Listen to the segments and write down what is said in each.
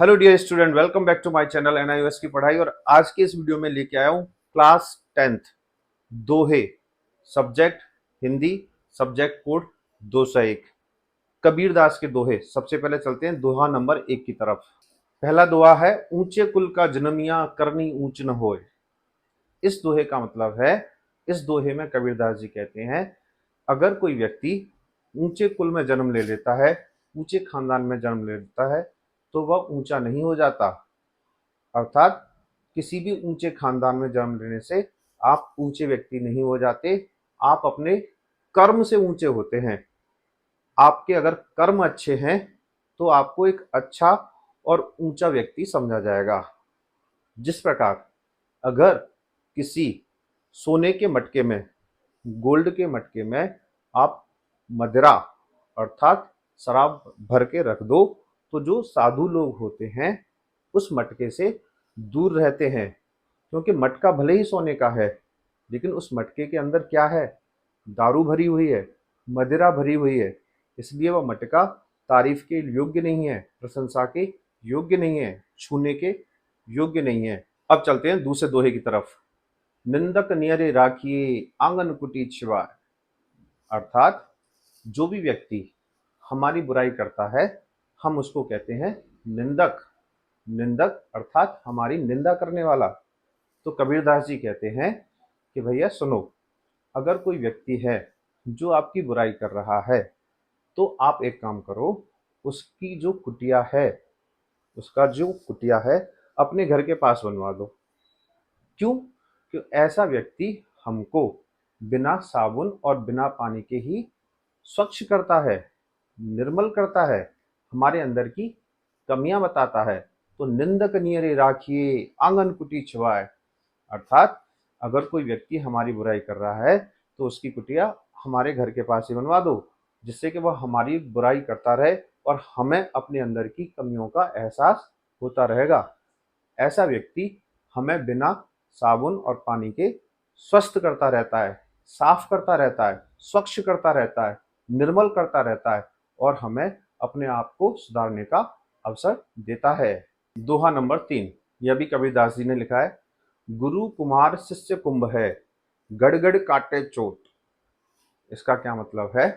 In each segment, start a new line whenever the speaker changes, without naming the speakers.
Hello dear student, welcome back to my channel NIOS की पढ़ाई। और आज के इस वीडियो में लेके आया हूँ क्लास 10th दोहे, subject Hindi, subject code 201, Kabirdas के दोहे। सबसे पहले चलते हैं दोहा नंबर 1 की तरफ। पहला दोहा है, ऊंचे कुल का जन्मिया करनी ऊंच न होए। इस दोहे का मतलब है, इस दोहे में कबीरदास जी कहते हैं, अगर कोई व्यक्ति ऊंचे कुल में जन्म ले लेता है, ऊंचे खानदान में जन्म ले लेता है, तो वह ऊंचा नहीं हो जाता। अर्थात किसी भी ऊंचे खानदान में जन्म लेने से आप ऊंचे व्यक्ति नहीं हो जाते, आप अपने कर्म से ऊंचे होते हैं। आपके अगर कर्म अच्छे हैं तो आपको एक अच्छा और ऊंचा व्यक्ति समझा जाएगा। जिस प्रकार अगर किसी सोने के मटके में, गोल्ड के मटके में आप मदिरा अर्थात शराब भर के रख दो, तो जो साधु लोग होते हैं उस मटके से दूर रहते हैं, क्योंकि मटका भले ही सोने का है लेकिन उस मटके के अंदर क्या है? दारू भरी हुई है, मदिरा भरी हुई है। इसलिए वह मटका तारीफ के योग्य नहीं है, प्रशंसा के योग्य नहीं है, छूने के योग्य नहीं है। अब चलते हैं दूसरे दोहे की तरफ। निंदक नियरे राखिए आंगन कुटी छिवाए। अर्थात जो भी व्यक्ति हमारी बुराई करता है हम उसको कहते हैं निंदक। निंदक अर्थात हमारी निंदा करने वाला। तो कबीरदास जी कहते हैं कि भैया सुनो, अगर कोई व्यक्ति है जो आपकी बुराई कर रहा है तो आप एक काम करो, उसकी जो कुटिया है, उसका जो कुटिया है अपने घर के पास बनवा दो। क्यों? कि ऐसा व्यक्ति हमको बिना साबुन और बिना पानी के ही स्वच्छ करता है, निर्मल करता है, हमारे अंदर की कमियां बताता है। तो निंदक नियरे राखिए आंगन कुटी छुआए। अर्थात अगर कोई व्यक्ति हमारी बुराई कर रहा है तो उसकी कुटिया हमारे घर के पास ही बनवा दो, जिससे कि वह हमारी बुराई करता रहे और हमें अपने अंदर की कमियों का एहसास होता रहेगा। ऐसा व्यक्ति हमें बिना साबुन और पानी के स्वस्थ करता रहता है, साफ करता रहता है, स्वच्छ करता रहता है, निर्मल करता रहता है और हमें अपने आप को सुधारने का अवसर देता है। दोहा नंबर 3, यह भी कबीरदास जी ने लिखा है। गुरु कुमार शिष्य कुंभ है, गड़गड़ काटे चोट। इसका क्या मतलब है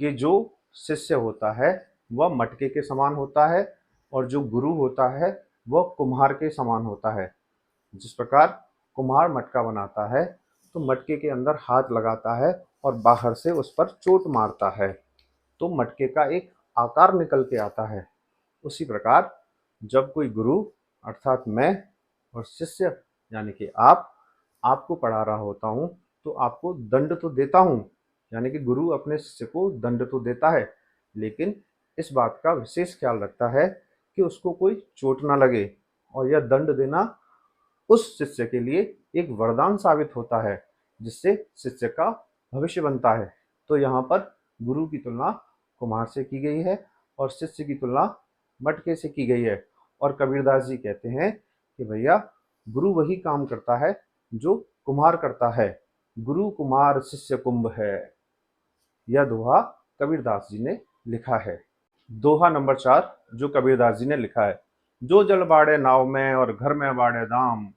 कि जो शिष्य होता है वह मटके के समान होता है और जो गुरु होता है वह कुम्हार के समान होता है। जिस प्रकार कुम्हार मटका बनाता है तो मटके के अंदर हाथ लगाता है और बाहर से उस पर चोट मारता है तो मटके का एक आकार निकल के आता है। उसी प्रकार जब कोई गुरु अर्थात मैं और शिष्य यानी कि आपको पढ़ा रहा होता हूँ तो आपको दंड तो देता हूँ, यानी कि गुरु अपने शिष्य को दंड तो देता है, लेकिन इस बात का विशेष ख्याल रखता है कि उसको कोई चोट ना लगे। और यह दंड देना उस शिष्य के लिए एक वरदान साबित होता है, जिससे शिष्य का भविष्य बनता है। तो यहाँ पर गुरु की तुलना कुम्हार से की गई है और शिष्य की तुलना मटके से की गई है। और कबीरदास जी कहते हैं कि भैया गुरु वही काम करता है जो कुम्हार करता है। गुरु कुमार शिष्य कुंभ है। यह दोहा कबीरदास जी ने लिखा है। दोहा नंबर 4 जो कबीरदास जी ने लिखा है। जो जल बाड़े नाव में और घर में बाड़े दाम,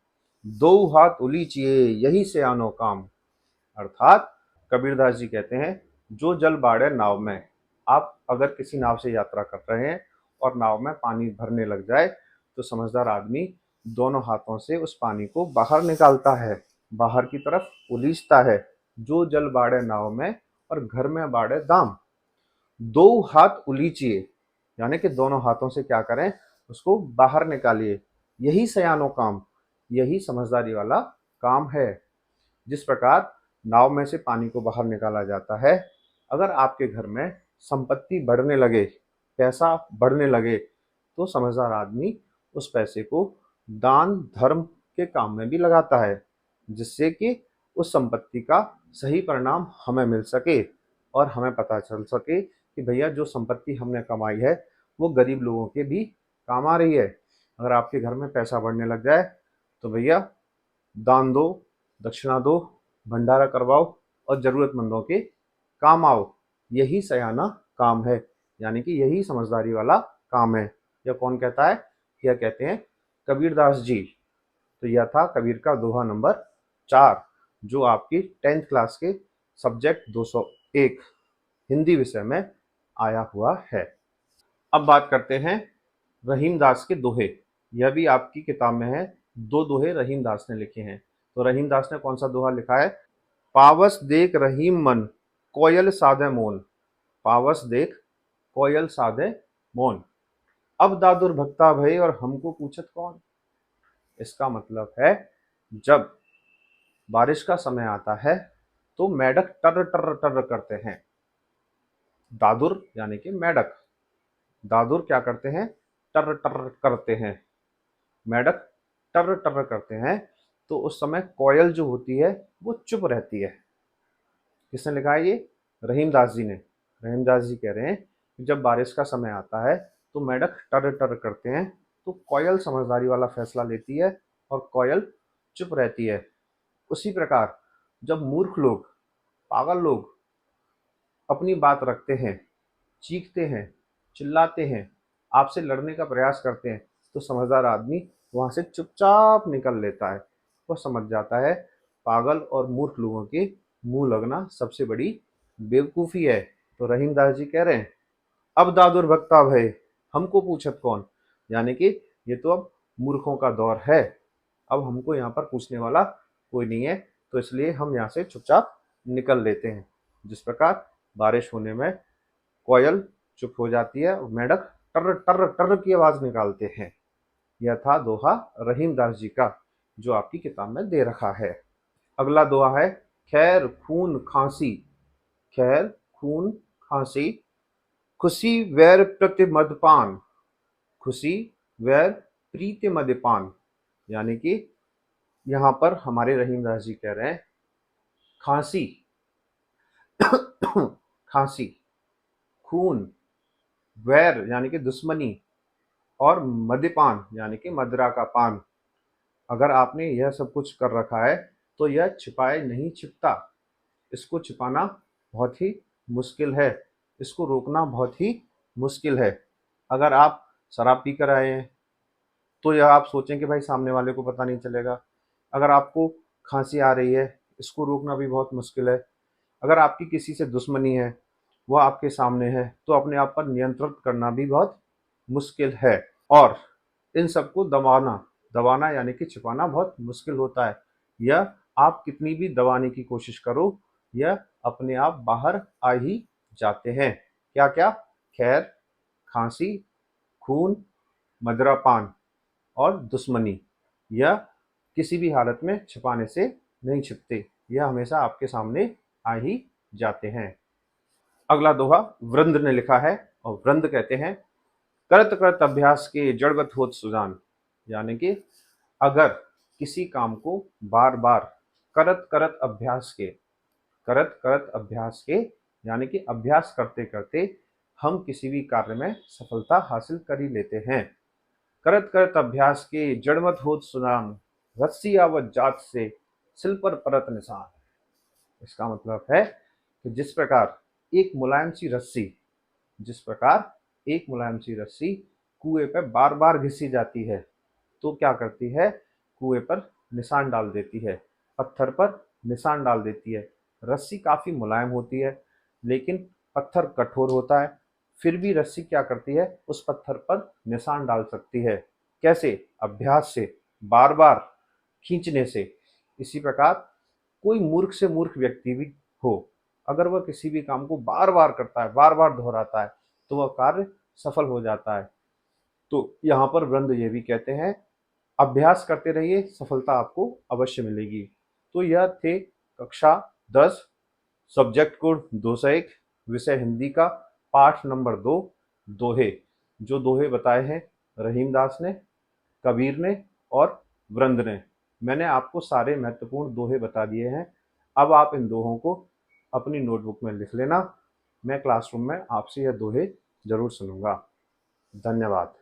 दो हाथ उलीचिए यही से आनो काम। अर्थात कबीरदास जी कहते हैं, जो जल बाड़े नाव में, आप अगर किसी नाव से यात्रा कर रहे हैं और नाव में पानी भरने लग जाए तो समझदार आदमी दोनों हाथों से उस पानी को बाहर निकालता है, बाहर की तरफ उलीचता है। जो जल बाड़े नाव में और घर में बाड़े दाम, दो हाथ उलीचिए यानी कि दोनों हाथों से क्या करें, उसको बाहर निकालिए। यही सयानो काम, यही समझदारी वाला काम है। जिस प्रकार नाव में से पानी को बाहर निकाला जाता है, अगर आपके घर में संपत्ति बढ़ने लगे, पैसा बढ़ने लगे, तो समझदार आदमी उस पैसे को दान धर्म के काम में भी लगाता है, जिससे कि उस संपत्ति का सही परिणाम हमें मिल सके और हमें पता चल सके कि भैया जो संपत्ति हमने कमाई है वो गरीब लोगों के भी काम आ रही है। अगर आपके घर में पैसा बढ़ने लग जाए तो भैया दान दो, दक्षिणा दो, भंडारा करवाओ और ज़रूरतमंदों के काम आओ। यही सयाना काम है, यानी कि यही समझदारी वाला काम है। यह कौन कहता है? यह कहते हैं कबीरदास जी। तो यह था कबीर का दोहा नंबर 4, जो आपकी 10th क्लास के सब्जेक्ट 201 हिंदी विषय में आया हुआ है। अब बात करते हैं रहीम दास के दोहे। यह भी आपकी किताब में है। 2 दोहे रहीम दास ने लिखे हैं। तो रहीम दास ने कौन सा दोहा लिखा है? पावस देख रहीम मन, कोयल साधे मोन। पावस देख कोयल साधे मोन। अब दादुर भक्ता भई और हमको पूछत कौन। इसका मतलब है, जब बारिश का समय आता है तो मेढक टर टर टर करते हैं। दादुर यानी कि मेढक, दादुर क्या करते हैं? टर टर करते हैं। मेढक टर टर करते हैं। तो उस समय कोयल जो होती है वो चुप रहती है। किसने लिखा है ये? रहीम दास जी ने। रहीम दास जी कह रहे हैं कि जब बारिश का समय आता है तो मेढक टर टर करते हैं, तो कोयल समझदारी वाला फैसला लेती है और कोयल चुप रहती है। उसी प्रकार जब मूर्ख लोग, पागल लोग अपनी बात रखते हैं, चीखते हैं, चिल्लाते हैं, आपसे लड़ने का प्रयास करते हैं, तो समझदार आदमी वहां से चुपचाप निकल लेता है। वो समझ जाता है पागल और मूर्ख लोगों के मुंह लगना सबसे बड़ी बेवकूफ़ी है। तो रहीम दास जी कह रहे हैं, अब दादुर भक्ता भय हमको पूछत कौन। यानी कि ये तो अब मूर्खों का दौर है, अब हमको यहाँ पर पूछने वाला कोई नहीं है, तो इसलिए हम यहाँ से चुपचाप निकल लेते हैं। जिस प्रकार बारिश होने में कोयल चुप हो जाती है और मेढक टर टर टर की आवाज निकालते हैं। यह था दोहा रहीम दास जी का, जो आपकी किताब में दे रखा है। अगला दोहा है खैर खून खांसी। खैर खून खांसी, खुशी वैर प्रति मदपान। खुशी वैर प्रीति मदपान। यानी कि यहाँ पर हमारे रहीम दास जी कह रहे हैं, खांसी खांसी, खून, वैर यानी कि दुश्मनी, और मद्यपान यानी कि मदिरा का पान। अगर आपने यह सब कुछ कर रखा है तो यह छिपाए नहीं छिपता। इसको छिपाना बहुत ही मुश्किल है, इसको रोकना बहुत ही मुश्किल है। अगर आप शराब पी कर आए हैं तो यह आप सोचें कि भाई सामने वाले को पता नहीं चलेगा। अगर आपको खांसी आ रही है, इसको रोकना भी बहुत मुश्किल है। अगर आपकी किसी से दुश्मनी है, वह आपके सामने है, तो अपने आप पर नियंत्रण करना भी बहुत मुश्किल है। और इन सबको दबाना, दबाना यानी कि छिपाना बहुत मुश्किल होता है। यह आप कितनी भी दबाने की कोशिश करो, यह अपने आप बाहर आ ही जाते हैं। क्या क्या? खैर, खांसी, खून, मदिरापान और दुश्मनी। यह किसी भी हालत में छिपाने से नहीं छिपते, यह हमेशा आपके सामने आ ही जाते हैं। अगला दोहा वृंद ने लिखा है, और वृंद कहते हैं करत करत अभ्यास के जड़वत होत सुजान। यानी कि अगर किसी काम को बार बार करत करत अभ्यास के, करत करत अभ्यास के यानी कि अभ्यास करते करते हम किसी भी कार्य में सफलता हासिल कर ही लेते हैं। करत करत अभ्यास के जड़मत होत सुजान, रस्सी आवत जात से सिल पर परत निशान। इसका मतलब है कि जिस प्रकार एक मुलायम सी रस्सी कुएं पर बार बार घिसी जाती है, तो क्या करती है? कुएं पर निशान डाल देती है, पत्थर पर निशान डाल देती है। रस्सी काफी मुलायम होती है, लेकिन पत्थर कठोर होता है, फिर भी रस्सी क्या करती है? उस पत्थर पर निशान डाल सकती है। कैसे? अभ्यास से, बार बार खींचने से। इसी प्रकार कोई मूर्ख से मूर्ख व्यक्ति भी हो, अगर वह किसी भी काम को बार बार करता है, बार बार दोहराता है, तो वह कार्य सफल हो जाता है। तो यहाँ पर वृंद ये भी कहते हैं, अभ्यास करते रहिए, सफलता आपको अवश्य मिलेगी। तो यह थे कक्षा 10 सब्जेक्ट कोड 201 विषय हिंदी का पाठ नंबर 2 दोहे। जो दोहे बताए हैं रहीम दास ने, कबीर ने और वृंद ने। मैंने आपको सारे महत्वपूर्ण दोहे बता दिए हैं। अब आप इन दोहों को अपनी नोटबुक में लिख लेना। मैं क्लासरूम में आपसे यह दोहे जरूर सुनूंगा। धन्यवाद।